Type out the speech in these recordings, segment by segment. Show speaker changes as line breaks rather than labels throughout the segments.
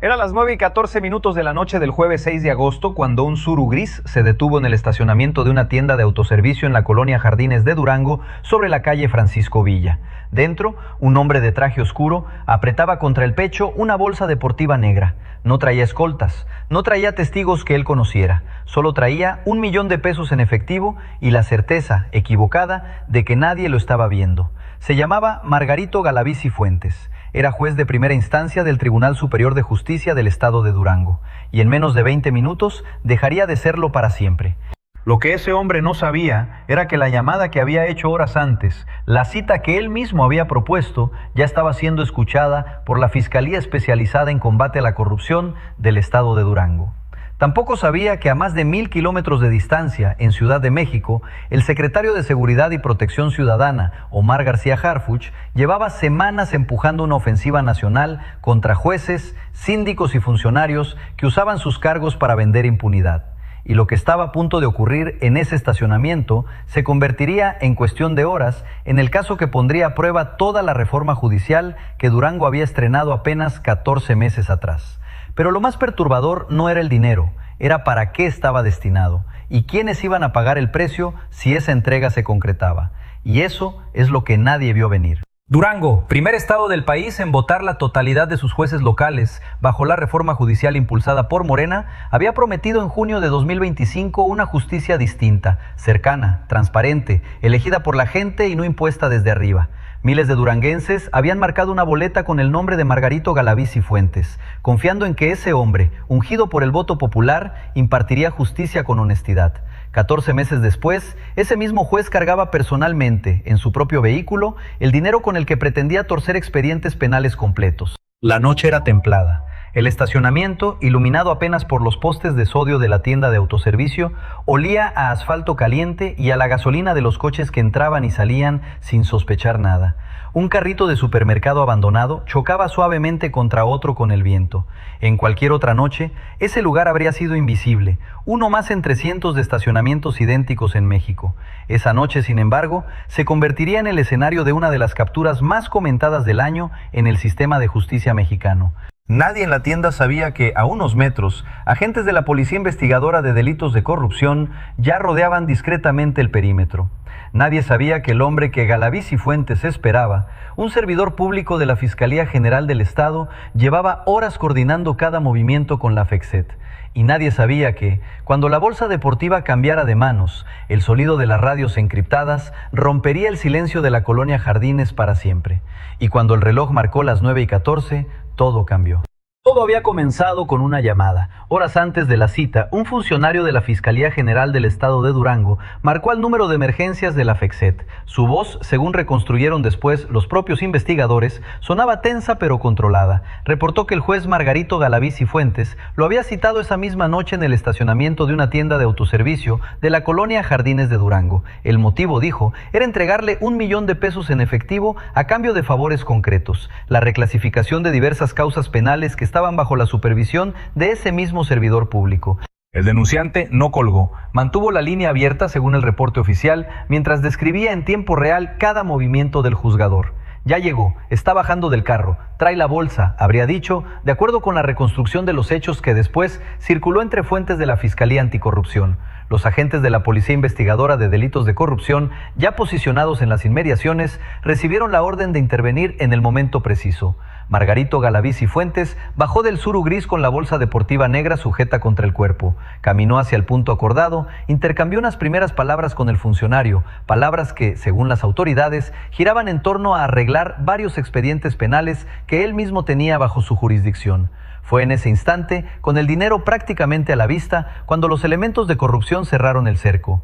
Era las 9:14 de la noche del jueves 6 de agosto cuando un Suru gris se detuvo en el estacionamiento de una tienda de autoservicio en la colonia Jardines de Durango, sobre la calle Francisco Villa. Dentro, un hombre de traje oscuro apretaba contra el pecho una bolsa deportiva negra. No traía escoltas, no traía testigos que él conociera, solo traía 1 millón de pesos en efectivo y la certeza, equivocada, de que nadie lo estaba viendo. Se llamaba Margarito Galaviz y Fuentes. Era juez de primera instancia del Tribunal Superior de Justicia del Estado de Durango, y en menos de 20 minutos dejaría de serlo para siempre. Lo que ese hombre no sabía era que la llamada que había hecho horas antes, la cita que él mismo había propuesto, ya estaba siendo escuchada por la Fiscalía Especializada en Combate a la Corrupción del Estado de Durango. Tampoco sabía que a más de 1,000 kilómetros de distancia, en Ciudad de México, el secretario de Seguridad y Protección Ciudadana, Omar García Harfuch, llevaba semanas empujando una ofensiva nacional contra jueces, síndicos y funcionarios que usaban sus cargos para vender impunidad. Y lo que estaba a punto de ocurrir en ese estacionamiento se convertiría en cuestión de horas en el caso que pondría a prueba toda la reforma judicial que Durango había estrenado apenas 14 meses atrás. Pero lo más perturbador no era el dinero, era para qué estaba destinado y quiénes iban a pagar el precio si esa entrega se concretaba. Y eso es lo que nadie vio venir. Durango, primer estado del país en votar la totalidad de sus jueces locales bajo la reforma judicial impulsada por Morena, había prometido en junio de 2025 una justicia distinta, cercana, transparente, elegida por la gente y no impuesta desde arriba. Miles de duranguenses habían marcado una boleta con el nombre de Margarito Galaviz y Fuentes, confiando en que ese hombre, ungido por el voto popular, impartiría justicia con honestidad. 14 meses después, ese mismo juez cargaba personalmente, en su propio vehículo, el dinero con el que pretendía torcer expedientes penales completos. La noche era templada. El estacionamiento, iluminado apenas por los postes de sodio de la tienda de autoservicio, olía a asfalto caliente y a la gasolina de los coches que entraban y salían sin sospechar nada. Un carrito de supermercado abandonado chocaba suavemente contra otro con el viento. En cualquier otra noche, ese lugar habría sido invisible, uno más entre cientos de estacionamientos idénticos en México. Esa noche, sin embargo, se convertiría en el escenario de una de las capturas más comentadas del año en el sistema de justicia mexicano. Nadie en la tienda sabía que, a unos metros, agentes de la Policía Investigadora de Delitos de Corrupción ya rodeaban discretamente el perímetro. Nadie sabía que el hombre que Galaviz y Fuentes esperaba, un servidor público de la Fiscalía General del Estado, llevaba horas coordinando cada movimiento con la FECSET. Y nadie sabía que, cuando la bolsa deportiva cambiara de manos, el sonido de las radios encriptadas rompería el silencio de la colonia Jardines para siempre. Y cuando el reloj marcó las 9:14, todo cambió. Todo había comenzado con una llamada. Horas antes de la cita, un funcionario de la Fiscalía General del Estado de Durango marcó al número de emergencias de la FECSET. Su voz, según reconstruyeron después los propios investigadores, sonaba tensa pero controlada. Reportó que el juez Margarito Galaviz y Fuentes lo había citado esa misma noche en el estacionamiento de una tienda de autoservicio de la colonia Jardines de Durango. El motivo, dijo, era entregarle 1 millón de pesos en efectivo a cambio de favores concretos, la reclasificación de diversas causas penales que estaban bajo la supervisión de ese mismo servidor público. El denunciante no colgó, mantuvo la línea abierta según el reporte oficial, mientras describía en tiempo real cada movimiento del juzgador. Ya llegó, está bajando del carro, trae la bolsa, habría dicho, de acuerdo con la reconstrucción de los hechos que después circuló entre fuentes de la Fiscalía Anticorrupción. Los agentes de la Policía Investigadora de Delitos de Corrupción, ya posicionados en las inmediaciones, recibieron la orden de intervenir en el momento preciso. Margarito Galaviz y Fuentes bajó del Suru gris con la bolsa deportiva negra sujeta contra el cuerpo. Caminó hacia el punto acordado, intercambió unas primeras palabras con el funcionario, palabras que, según las autoridades, giraban en torno a arreglar varios expedientes penales que él mismo tenía bajo su jurisdicción. Fue en ese instante, con el dinero prácticamente a la vista, cuando los elementos de corrupción cerraron el cerco.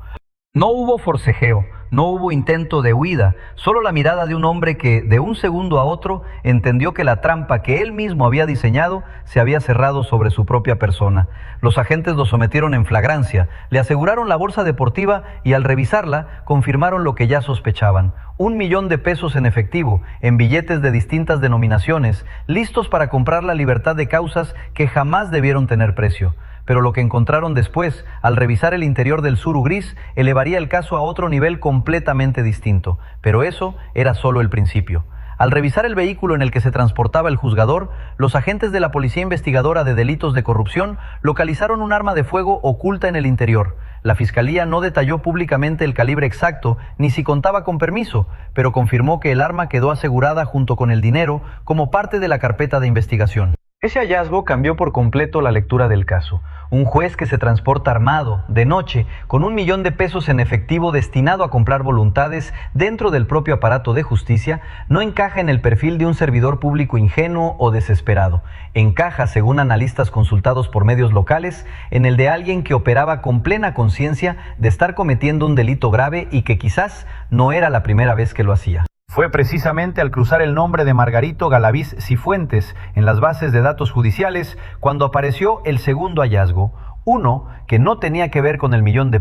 No hubo forcejeo, no hubo intento de huida, solo la mirada de un hombre que, de un segundo a otro, entendió que la trampa que él mismo había diseñado se había cerrado sobre su propia persona. Los agentes lo sometieron en flagrancia, le aseguraron la bolsa deportiva y al revisarla, confirmaron lo que ya sospechaban: 1 millón de pesos en efectivo, en billetes de distintas denominaciones, listos para comprar la libertad de causas que jamás debieron tener precio. Pero lo que encontraron después, al revisar el interior del Suru gris, elevaría el caso a otro nivel completamente distinto. Pero eso era solo el principio. Al revisar el vehículo en el que se transportaba el juzgador, los agentes de la Policía Investigadora de Delitos de Corrupción localizaron un arma de fuego oculta en el interior. La Fiscalía no detalló públicamente el calibre exacto ni si contaba con permiso, pero confirmó que el arma quedó asegurada junto con el dinero como parte de la carpeta de investigación. Ese hallazgo cambió por completo la lectura del caso. Un juez que se transporta armado, de noche, con $1 millón en efectivo destinado a comprar voluntades dentro del propio aparato de justicia, no encaja en el perfil de un servidor público ingenuo o desesperado. Encaja, según analistas consultados por medios locales, en el de alguien que operaba con plena conciencia de estar cometiendo un delito grave y que quizás no era la primera vez que lo hacía. Fue precisamente al cruzar el nombre de Margarito Galaviz Cifuentes en las bases de datos judiciales cuando apareció el segundo hallazgo, uno que no tenía que ver con el $1 millón,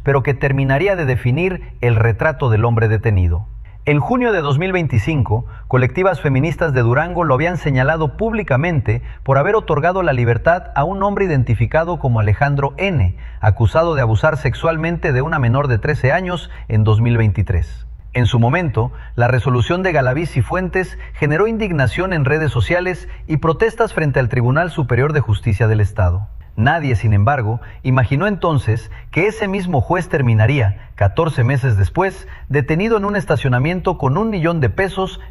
pero que terminaría de definir el retrato del hombre detenido. En junio de 2025, colectivas feministas de Durango lo habían señalado públicamente por haber otorgado la libertad a un hombre identificado como Alejandro N., acusado de abusar sexualmente de una menor de 13 años en 2023. En su momento, la resolución de Galaviz Cifuentes generó indignación en redes sociales y protestas frente al Tribunal Superior de Justicia del Estado. Nadie, sin embargo, imaginó entonces que ese mismo juez terminaría, 14 meses después, detenido en un estacionamiento con $1 millón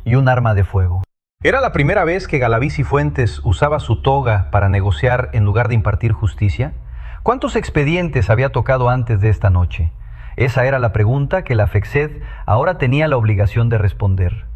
y un arma de fuego. ¿Era la primera vez que Galaviz Cifuentes usaba su toga para negociar en lugar de impartir justicia? ¿Cuántos expedientes había tocado antes de esta noche? Esa era la pregunta que la FECSED ahora tenía la obligación de responder.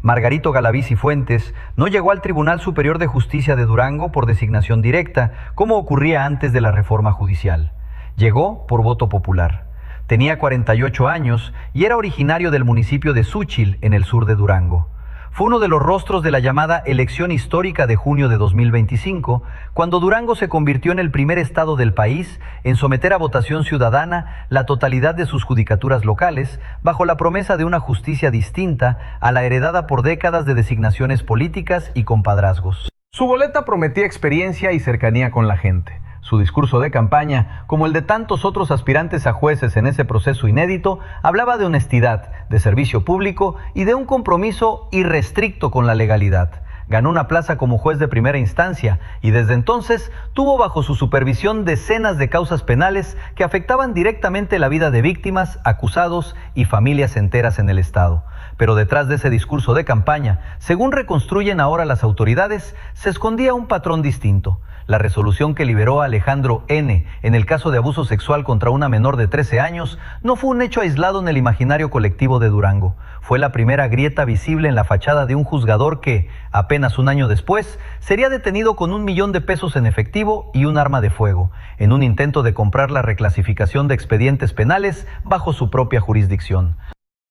Margarito Galaviz Cifuentes no llegó al Tribunal Superior de Justicia de Durango por designación directa, como ocurría antes de la reforma judicial. Llegó por voto popular. Tenía 48 años y era originario del municipio de Xúchil, en el sur de Durango. Fue uno de los rostros de la llamada elección histórica de junio de 2025, cuando Durango se convirtió en el primer estado del país en someter a votación ciudadana la totalidad de sus judicaturas locales, bajo la promesa de una justicia distinta a la heredada por décadas de designaciones políticas y compadrazgos. Su boleta prometía experiencia y cercanía con la gente. Su discurso de campaña, como el de tantos otros aspirantes a jueces en ese proceso inédito, hablaba de honestidad, de servicio público y de un compromiso irrestricto con la legalidad. Ganó una plaza como juez de primera instancia y desde entonces tuvo bajo su supervisión decenas de causas penales que afectaban directamente la vida de víctimas, acusados y familias enteras en el estado. Pero detrás de ese discurso de campaña, según reconstruyen ahora las autoridades, se escondía un patrón distinto. La resolución que liberó a Alejandro N. en el caso de abuso sexual contra una menor de 13 años no fue un hecho aislado en el imaginario colectivo de Durango. Fue la primera grieta visible en la fachada de un juzgador que, apenas un año después, sería detenido con $1 millón en efectivo y un arma de fuego, en un intento de comprar la reclasificación de expedientes penales bajo su propia jurisdicción.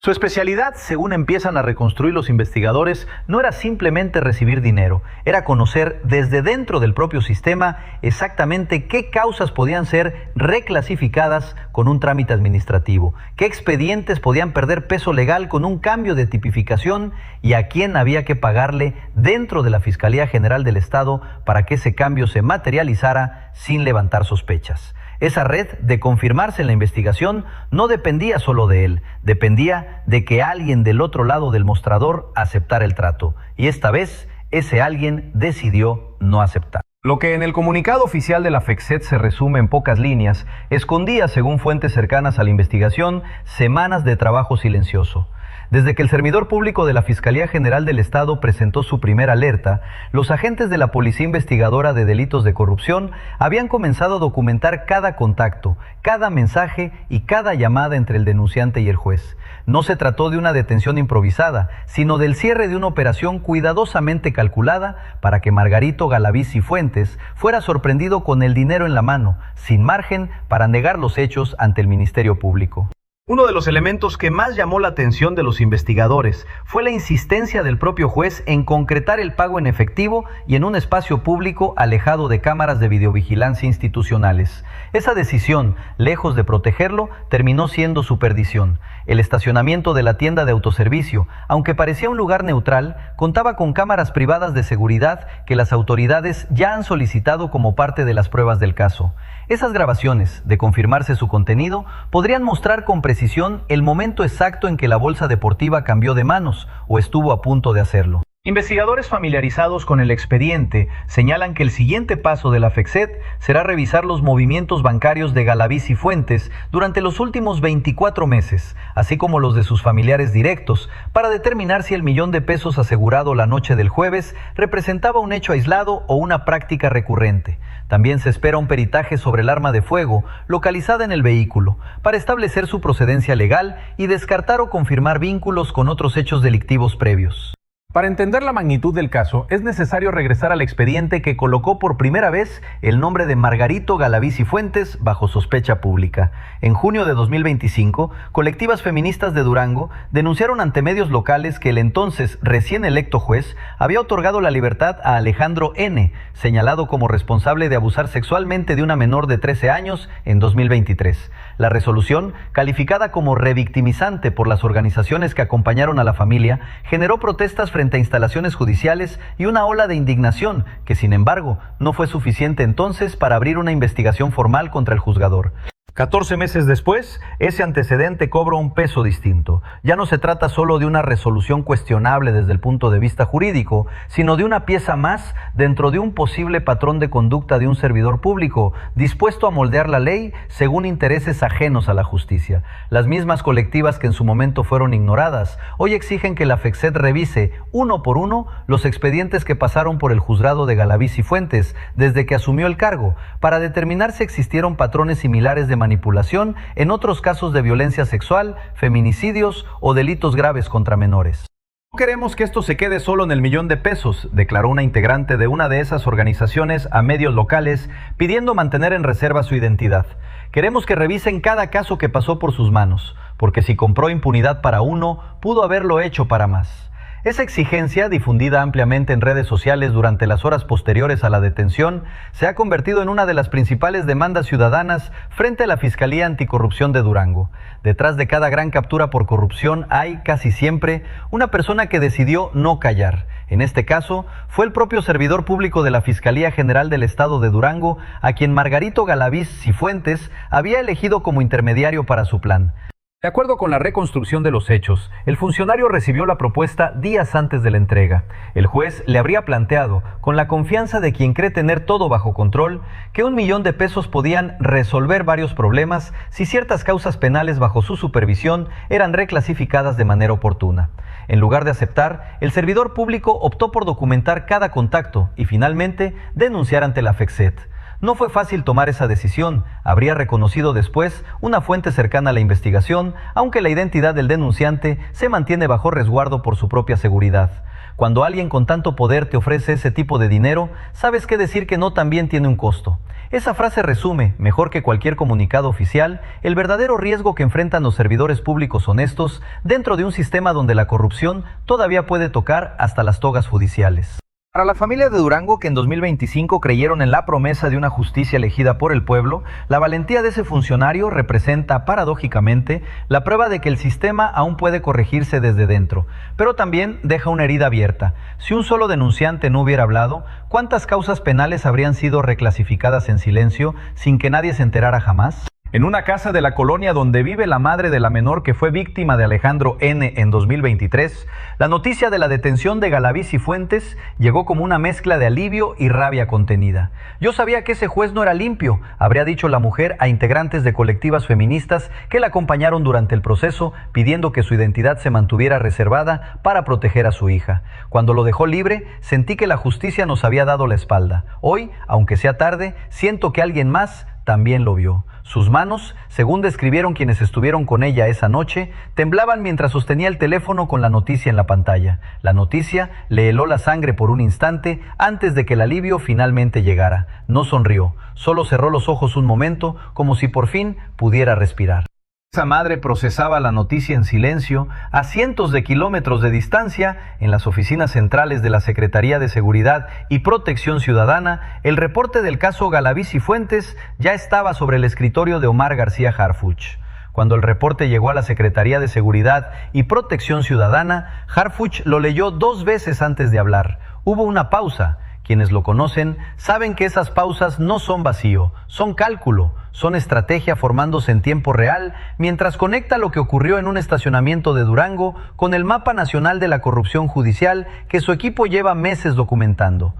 Su especialidad, según empiezan a reconstruir los investigadores, no era simplemente recibir dinero, era conocer desde dentro del propio sistema exactamente qué causas podían ser reclasificadas con un trámite administrativo, qué expedientes podían perder peso legal con un cambio de tipificación y a quién había que pagarle dentro de la Fiscalía General del Estado para que ese cambio se materializara sin levantar sospechas. Esa red, de confirmarse en la investigación, no dependía solo de él, dependía de que alguien del otro lado del mostrador aceptara el trato. Y esta vez, ese alguien decidió no aceptar. Lo que en el comunicado oficial de la FECSED se resume en pocas líneas, escondía, según fuentes cercanas a la investigación, semanas de trabajo silencioso. Desde que el servidor público de la Fiscalía General del Estado presentó su primera alerta, los agentes de la Policía Investigadora de Delitos de Corrupción habían comenzado a documentar cada contacto, cada mensaje y cada llamada entre el denunciante y el juez. No se trató de una detención improvisada, sino del cierre de una operación cuidadosamente calculada para que Margarito Galaviz Cifuentes fuera sorprendido con el dinero en la mano, sin margen para negar los hechos ante el Ministerio Público. Uno de los elementos que más llamó la atención de los investigadores fue la insistencia del propio juez en concretar el pago en efectivo y en un espacio público alejado de cámaras de videovigilancia institucionales. Esa decisión, lejos de protegerlo, terminó siendo su perdición. El estacionamiento de la tienda de autoservicio, aunque parecía un lugar neutral, contaba con cámaras privadas de seguridad que las autoridades ya han solicitado como parte de las pruebas del caso. Esas grabaciones, de confirmarse su contenido, podrían mostrar con precisión precisión el momento exacto en que la bolsa deportiva cambió de manos o estuvo a punto de hacerlo. Investigadores familiarizados con el expediente señalan que el siguiente paso de la FECSET será revisar los movimientos bancarios de Galaví Cifuentes durante los últimos 24 meses, así como los de sus familiares directos, para determinar si el $1.000.000 asegurado la noche del jueves representaba un hecho aislado o una práctica recurrente. También se espera un peritaje sobre el arma de fuego localizada en el vehículo, para establecer su procedencia legal y descartar o confirmar vínculos con otros hechos delictivos previos.
Para entender la magnitud del caso, es necesario regresar al expediente que colocó por primera vez el nombre de Margarito Galaví Cifuentes bajo sospecha pública. En junio de 2025, colectivas feministas de Durango denunciaron ante medios locales que el entonces recién electo juez había otorgado la libertad a Alejandro N., señalado como responsable de abusar sexualmente de una menor de 13 años en 2023. La resolución, calificada como revictimizante por las organizaciones que acompañaron a la familia, generó protestas frente a instalaciones judiciales y una ola de indignación que, sin embargo, no fue suficiente entonces para abrir una investigación formal contra el juzgador.
14 meses después, ese antecedente cobra un peso distinto. Ya no se trata solo de una resolución cuestionable desde el punto de vista jurídico, sino de una pieza más dentro de un posible patrón de conducta de un servidor público, dispuesto a moldear la ley según intereses ajenos a la justicia. Las mismas colectivas que en su momento fueron ignoradas, hoy exigen que la FECSET revise, uno por uno, los expedientes que pasaron por el juzgado de Galaví Cifuentes desde que asumió el cargo, para determinar si existieron patrones similares de manipulación en otros casos de violencia sexual, feminicidios o delitos graves contra menores.
No queremos que esto se quede solo en el $1.000.000, declaró una integrante de una de esas organizaciones a medios locales, pidiendo mantener en reserva su identidad. Queremos que revisen cada caso que pasó por sus manos, porque si compró impunidad para uno, pudo haberlo hecho para más. Esa exigencia, difundida ampliamente en redes sociales durante las horas posteriores a la detención, se ha convertido en una de las principales demandas ciudadanas frente a la Fiscalía Anticorrupción de Durango. Detrás de cada gran captura por corrupción hay, casi siempre, una persona que decidió no callar. En este caso, fue el propio servidor público de la Fiscalía General del Estado de Durango, a quien Margarito Galaví Cifuentes había elegido como intermediario para su plan.
De acuerdo con la reconstrucción de los hechos, el funcionario recibió la propuesta días antes de la entrega. El juez le habría planteado, con la confianza de quien cree tener todo bajo control, que $1.000.000 podían resolver varios problemas si ciertas causas penales bajo su supervisión eran reclasificadas de manera oportuna. En lugar de aceptar, el servidor público optó por documentar cada contacto y finalmente denunciar ante la FECSET. No fue fácil tomar esa decisión, habría reconocido después una fuente cercana a la investigación, aunque la identidad del denunciante se mantiene bajo resguardo por su propia seguridad. Cuando alguien con tanto poder te ofrece ese tipo de dinero, sabes qué decir que no también tiene un costo. Esa frase resume, mejor que cualquier comunicado oficial, el verdadero riesgo que enfrentan los servidores públicos honestos dentro de un sistema donde la corrupción todavía puede tocar hasta las togas judiciales. Para la familia de Durango, que en 2025 creyeron en la promesa de una justicia elegida por el pueblo, la valentía de ese funcionario representa, paradójicamente, la prueba de que el sistema aún puede corregirse desde dentro, pero también deja una herida abierta. Si un solo denunciante no hubiera hablado, ¿cuántas causas penales habrían sido reclasificadas en silencio sin que nadie se enterara jamás? En una casa de la colonia donde vive la madre de la menor que fue víctima de Alejandro N. en 2023, la noticia de la detención de Galaví Cifuentes llegó como una mezcla de alivio y rabia contenida. Yo sabía que ese juez no era limpio, habría dicho la mujer a integrantes de colectivas feministas que la acompañaron durante el proceso, pidiendo que su identidad se mantuviera reservada para proteger a su hija. Cuando lo dejó libre, sentí que la justicia nos había dado la espalda. Hoy, aunque sea tarde, siento que alguien más también lo vio. Sus manos, según describieron quienes estuvieron con ella esa noche, temblaban mientras sostenía el teléfono con la noticia en la pantalla. La noticia le heló la sangre por un instante antes de que el alivio finalmente llegara. No sonrió, solo cerró los ojos un momento, como si por fin pudiera respirar. Esa madre procesaba la noticia en silencio a cientos de kilómetros de distancia. En las oficinas centrales de la Secretaría de Seguridad y Protección Ciudadana, el reporte del caso Galaví Cifuentes ya estaba sobre el escritorio de Omar García Harfuch. Cuando el reporte llegó a la Secretaría de Seguridad y Protección Ciudadana, Harfuch lo leyó 2 veces antes de hablar. Hubo una pausa. Quienes lo conocen saben que esas pausas no son vacío, son cálculo. son estrategia formándose en tiempo real mientras conecta lo que ocurrió en un estacionamiento de Durango con el mapa nacional de la corrupción judicial que su equipo lleva meses documentando.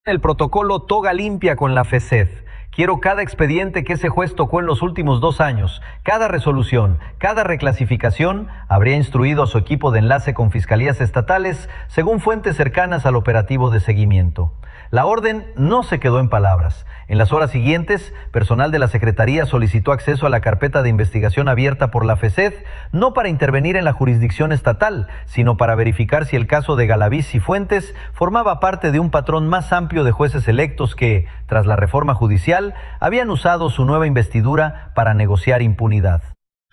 El protocolo Toga Limpia con la FECED. Quiero cada expediente que ese juez tocó en los últimos 2 años, cada resolución, cada reclasificación. Habría instruido a su equipo de enlace con fiscalías estatales, según fuentes cercanas al operativo de seguimiento. La orden no se quedó en palabras. En las horas siguientes, personal de la Secretaría solicitó acceso a la carpeta de investigación abierta por la FECED, no para intervenir en la jurisdicción estatal, sino para verificar si el caso de Galaviz Cifuentes formaba parte de un patrón más amplio de jueces electos que, tras la reforma judicial, habían usado su nueva investidura para negociar impunidad.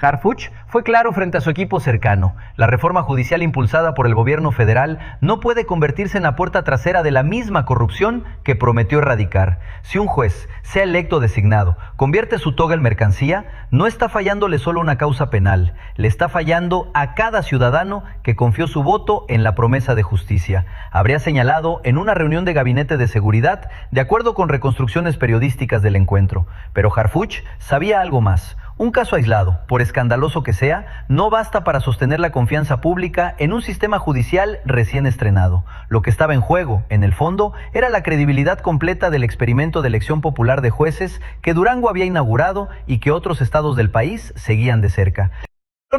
Harfuch fue claro frente a su equipo cercano. La reforma judicial impulsada por el gobierno federal no puede convertirse en la puerta trasera de la misma corrupción que prometió erradicar. Si un juez, sea electo o designado, convierte su toga en mercancía, no está fallándole solo una causa penal, le está fallando a cada ciudadano que confió su voto en la promesa de justicia. Habría señalado en una reunión de gabinete de seguridad, de acuerdo con reconstrucciones periodísticas del encuentro. Pero Harfuch sabía algo más. Un caso aislado, por escandaloso que sea, no basta para sostener la confianza pública en un sistema judicial recién estrenado. Lo que estaba en juego, en el fondo, era la credibilidad completa del experimento de elección popular de jueces que Durango había inaugurado y que otros estados del país seguían de cerca.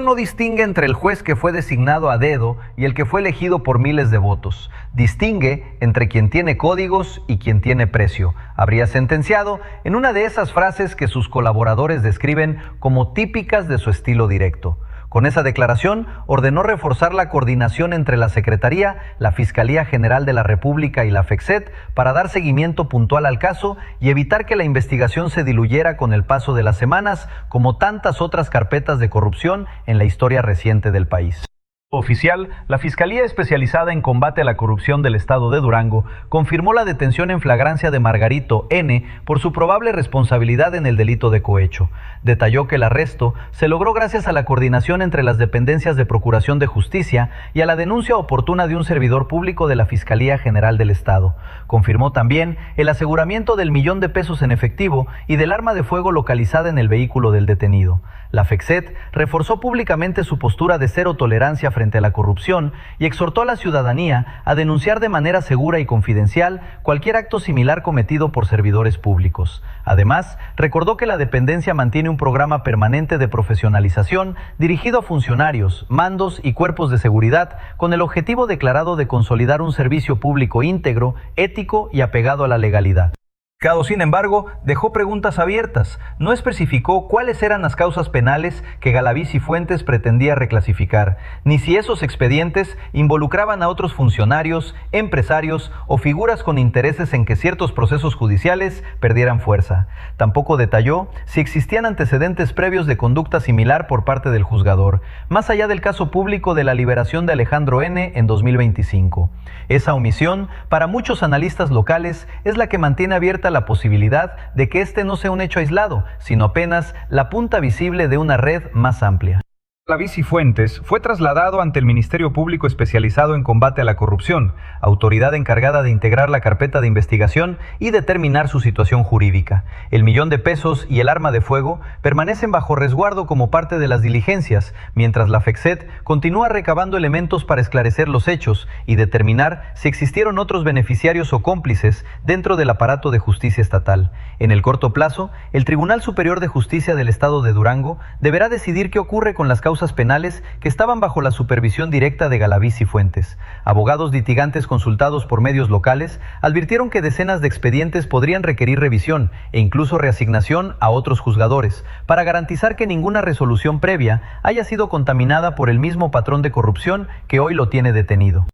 No distingue entre el juez que fue designado a dedo y el que fue elegido por miles de votos. Distingue entre quien tiene códigos y quien tiene precio. Habría sentenciado en una de esas frases que sus colaboradores describen como típicas de su estilo directo. Con esa declaración, ordenó reforzar la coordinación entre la Secretaría, la Fiscalía General de la República y la FECSET para dar seguimiento puntual al caso y evitar que la investigación se diluyera con el paso de las semanas, como tantas otras carpetas de corrupción en la historia reciente del país. Oficial, la Fiscalía Especializada en Combate a la Corrupción del Estado de Durango confirmó la detención en flagrancia de Margarito N. por su probable responsabilidad en el delito de cohecho. Detalló que el arresto se logró gracias a la coordinación entre las dependencias de Procuración de Justicia y a la denuncia oportuna de un servidor público de la Fiscalía General del Estado. Confirmó también el aseguramiento del $1,000,000 en efectivo y del arma de fuego localizada en el vehículo del detenido. La FECSET reforzó públicamente su postura de cero tolerancia frente a la corrupción y exhortó a la ciudadanía a denunciar de manera segura y confidencial cualquier acto similar cometido por servidores públicos. Además, recordó que la dependencia mantiene un programa permanente de profesionalización dirigido a funcionarios, mandos y cuerpos de seguridad con el objetivo declarado de consolidar un servicio público íntegro, ético y apegado a la legalidad. Sin embargo, dejó preguntas abiertas. No especificó cuáles eran las causas penales que Galaviz Cifuentes pretendía reclasificar, ni si esos expedientes involucraban a otros funcionarios, empresarios o figuras con intereses en que ciertos procesos judiciales perdieran fuerza. Tampoco detalló si existían antecedentes previos de conducta similar por parte del juzgador, más allá del caso público de la liberación de Alejandro N. en 2025. Esa omisión, para muchos analistas locales, es la que mantiene abierta la posibilidad de que este no sea un hecho aislado, sino apenas la punta visible de una red más amplia. Galaviz Cifuentes fue trasladado ante el Ministerio Público Especializado en Combate a la Corrupción, autoridad encargada de integrar la carpeta de investigación y determinar su situación jurídica. El $1,000,000 y el arma de fuego permanecen bajo resguardo como parte de las diligencias, mientras la FECSET continúa recabando elementos para esclarecer los hechos y determinar si existieron otros beneficiarios o cómplices dentro del aparato de justicia estatal. En el corto plazo, el Tribunal Superior de Justicia del Estado de Durango deberá decidir qué ocurre con las causas penales que estaban bajo la supervisión directa de Galaviz Cifuentes. Abogados litigantes consultados por medios locales advirtieron que decenas de expedientes podrían requerir revisión e incluso reasignación a otros juzgadores para garantizar que ninguna resolución previa haya sido contaminada por el mismo patrón de corrupción que hoy lo tiene detenido.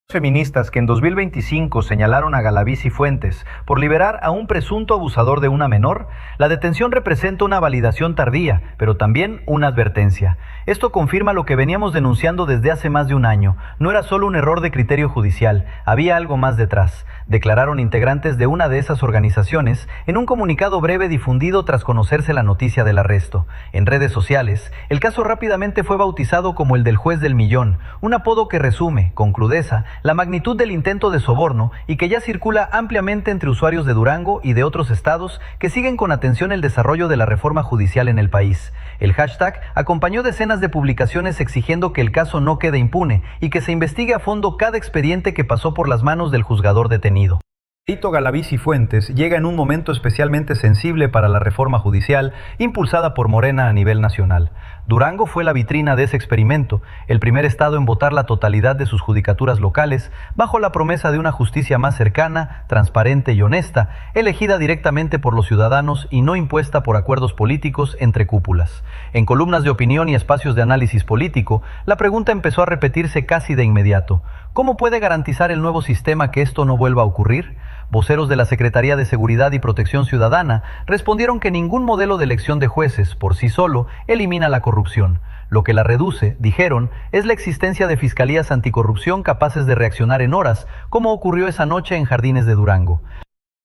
Feministas que en 2025 señalaron a Galaviz Cifuentes por liberar a un presunto abusador de una menor, la detención representa una validación tardía, pero también una advertencia. Esto confirma lo que veníamos denunciando desde hace más de un año. No era solo un error de criterio judicial, había algo más detrás, declararon integrantes de una de esas organizaciones en un comunicado breve difundido tras conocerse la noticia del arresto. En redes sociales, el caso rápidamente fue bautizado como el del juez del millón, un apodo que resume, con crudeza,
la magnitud del intento de soborno y que ya circula ampliamente entre usuarios de Durango y de otros estados que siguen con atención el desarrollo de la reforma judicial en el país. El hashtag acompañó decenas de publicaciones exigiendo que el caso no quede impune y que se investigue a fondo cada expediente que pasó por las manos del juzgador detenido. Tito Galaviz y Fuentes llega en un momento especialmente sensible para la reforma judicial impulsada por Morena a nivel nacional. Durango fue la vitrina de ese experimento, el primer estado en votar la totalidad de sus judicaturas locales, bajo la promesa de una justicia más cercana, transparente y honesta, elegida directamente por los ciudadanos y no impuesta por acuerdos políticos entre cúpulas. En columnas de opinión y espacios de análisis político, la pregunta empezó a repetirse casi de inmediato. ¿Cómo puede garantizar el nuevo sistema que esto no vuelva a ocurrir? Voceros de la Secretaría de Seguridad y Protección Ciudadana respondieron que ningún modelo de elección de jueces por sí solo elimina la corrupción. Lo que la reduce, dijeron, es la existencia de fiscalías anticorrupción capaces de reaccionar en horas, como ocurrió esa noche en Jardines de Durango.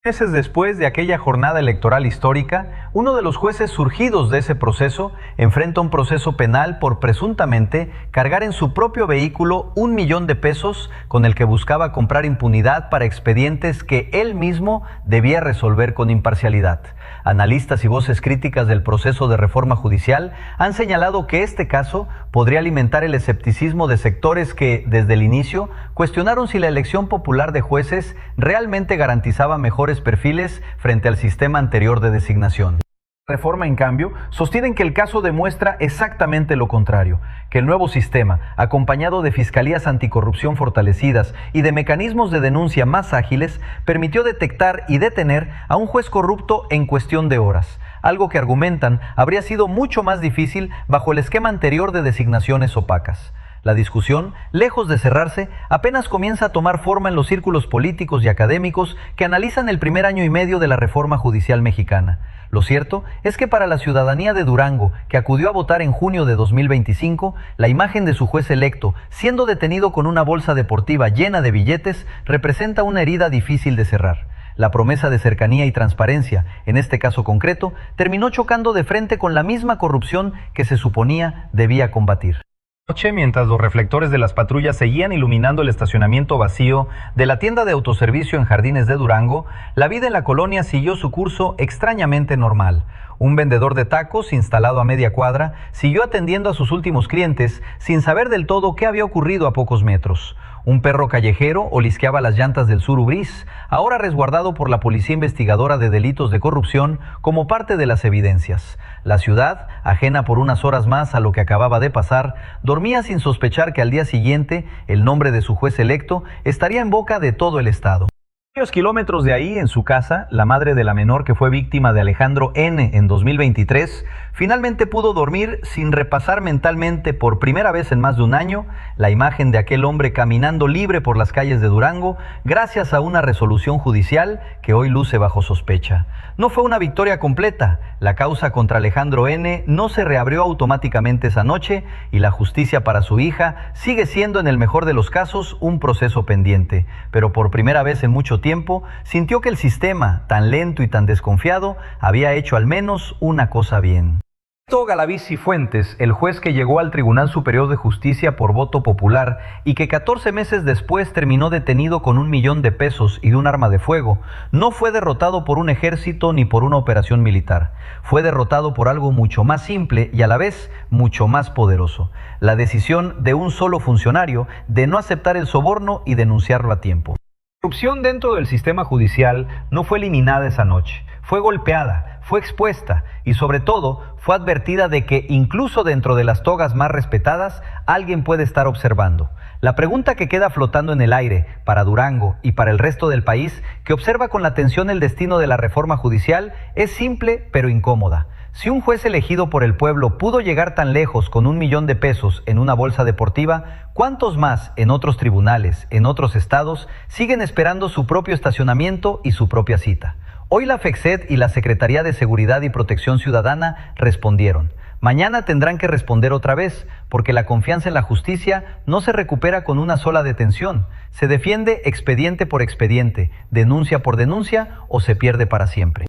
Meses después de aquella jornada electoral histórica, uno de los jueces surgidos de ese proceso enfrenta un proceso penal por presuntamente cargar en su propio vehículo $1 millón con el que buscaba comprar impunidad para expedientes que él mismo debía resolver con imparcialidad. Analistas y voces críticas del proceso de reforma judicial han señalado que este caso podría alimentar el escepticismo de sectores que, desde el inicio, cuestionaron si la elección popular de jueces realmente garantizaba mejores perfiles frente al sistema anterior de designación. Reforma, en cambio, sostienen que el caso demuestra exactamente lo contrario, que el nuevo sistema, acompañado de fiscalías anticorrupción fortalecidas y de mecanismos de denuncia más ágiles, permitió detectar y detener a un juez corrupto en cuestión de horas, algo que argumentan habría sido mucho más difícil bajo el esquema anterior de designaciones opacas. La discusión, lejos de cerrarse, apenas comienza a tomar forma en los círculos políticos y académicos que analizan el primer año y medio de la reforma judicial mexicana. Lo cierto es que para la ciudadanía de Durango, que acudió a votar en junio de 2025, la imagen de su juez electo, siendo detenido con una bolsa deportiva llena de billetes, representa una herida difícil de cerrar. La promesa de cercanía y transparencia, en este caso concreto, terminó chocando de frente con la misma corrupción que se suponía debía combatir. Mientras los reflectores de las patrullas seguían iluminando el estacionamiento vacío de la tienda de autoservicio en Jardines de Durango, la vida en la colonia siguió su curso extrañamente normal. Un vendedor de tacos, instalado a media cuadra, siguió atendiendo a sus últimos clientes sin saber del todo qué había ocurrido a pocos metros. Un perro callejero olisqueaba las llantas del Subaru gris, ahora resguardado por la Policía Investigadora de Delitos de Corrupción como parte de las evidencias. La ciudad, ajena por unas horas más a lo que acababa de pasar, dormía sin sospechar que al día siguiente el nombre de su juez electo estaría en boca de todo el estado. Varios kilómetros de ahí, en su casa, la madre de la menor que fue víctima de Alejandro N. en 2023, finalmente pudo dormir sin repasar mentalmente por primera vez en más de un año la imagen de aquel hombre caminando libre por las calles de Durango gracias a una resolución judicial que hoy luce bajo sospecha. No fue una victoria completa. La causa contra Alejandro N. no se reabrió automáticamente esa noche y la justicia para su hija sigue siendo, en el mejor de los casos, un proceso pendiente. Pero por primera vez en mucho tiempo, sintió que el sistema, tan lento y tan desconfiado, había hecho al menos una cosa bien. Tito Galaviz y Fuentes, el juez que llegó al Tribunal Superior de Justicia por voto popular y que 14 meses después terminó detenido con $1 millón y un arma de fuego, no fue derrotado por un ejército ni por una operación militar. Fue derrotado por algo mucho más simple y a la vez mucho más poderoso: la decisión de un solo funcionario de no aceptar el soborno y denunciarlo a tiempo. La corrupción dentro del sistema judicial no fue eliminada esa noche, fue golpeada, fue expuesta y sobre todo fue advertida de que incluso dentro de las togas más respetadas alguien puede estar observando. La pregunta que queda flotando en el aire para Durango y para el resto del país, que observa con atención el destino de la reforma judicial, es simple pero incómoda. Si un juez elegido por el pueblo pudo llegar tan lejos con $1 millón en una bolsa deportiva, ¿cuántos más en otros tribunales, en otros estados, siguen esperando su propio estacionamiento y su propia cita? Hoy la FECSED y la Secretaría de Seguridad y Protección Ciudadana respondieron. Mañana tendrán que responder otra vez, porque la confianza en la justicia no se recupera con una sola detención. Se defiende expediente por expediente, denuncia por denuncia, o se pierde para siempre.